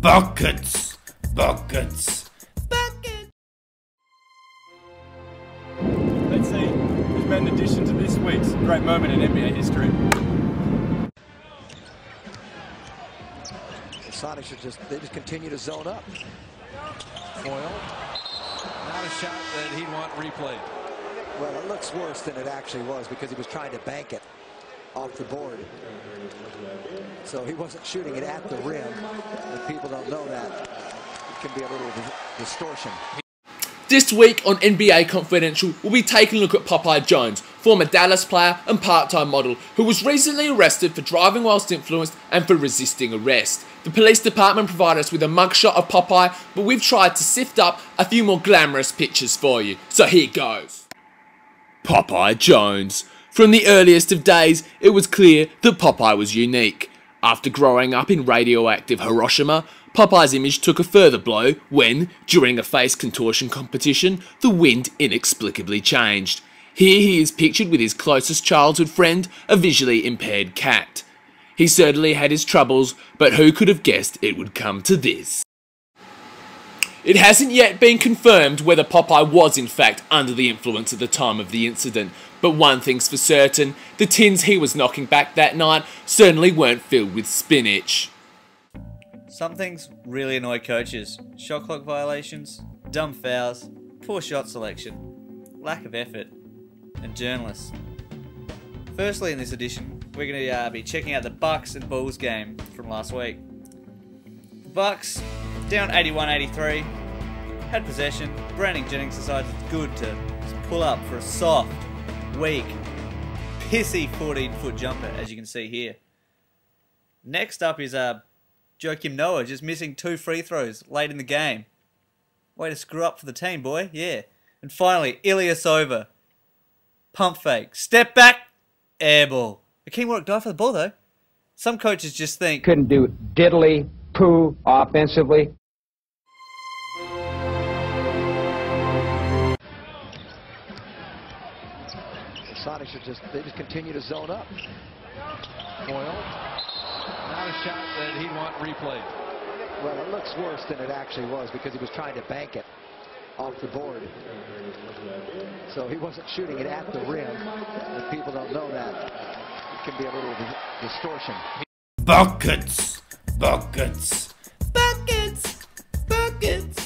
Buckets! Buckets! Buckets! Let's see who's made an addition to this week's great moment in NBA history. The Sonics just continue to zone up. Foyle. Not a shot that he'd want replayed. Well, it looks worse than it actually was because he was trying to bank it off the board. So he wasn't shooting it at the rim. If people don't know that, it can be a little distortion. This week on NBA Confidential, we'll be taking a look at Popeye Jones, former Dallas player and part-time model, who was recently arrested for driving whilst influenced and for resisting arrest. The police department provided us with a mugshot of Popeye, but we've tried to sift up a few more glamorous pictures for you. So here goes. Popeye Jones. From the earliest of days, it was clear that Popeye was unique. After growing up in radioactive Hiroshima, Popeye's image took a further blow when, during a face contortion competition, the wind inexplicably changed. Here he is pictured with his closest childhood friend, a visually impaired cat. He certainly had his troubles, but who could have guessed it would come to this? It hasn't yet been confirmed whether Popeye was in fact under the influence at the time of the incident, but one thing's for certain, the tins he was knocking back that night certainly weren't filled with spinach. Some things really annoy coaches. Shot clock violations, dumb fouls, poor shot selection, lack of effort, and journalists. Firstly, in this edition, we're going to be checking out the Bucks and Bulls game from last week. The Bucks, down 81-83, had possession. Brandon Jennings decided it's good to just pull up for a soft, weak, pissy 14-foot jumper, as you can see here. Next up is Joakim Noah, just missing 2 free throws late in the game. Way to screw up for the team, boy. Yeah. And finally, Ilyasova. Pump fake. Step back. Air ball. Hakeem Warwick died for the ball, though. Some coaches just think... couldn't do diddly poo offensively. The Sonics just continue to zone up. Foyle. Not a shot that he'd want replayed. Well, it looks worse than it actually was because he was trying to bank it off the board. So he wasn't shooting it at the rim. If people don't know that, it can be a little distortion. Buckets! Buckets! Buckets! Buckets!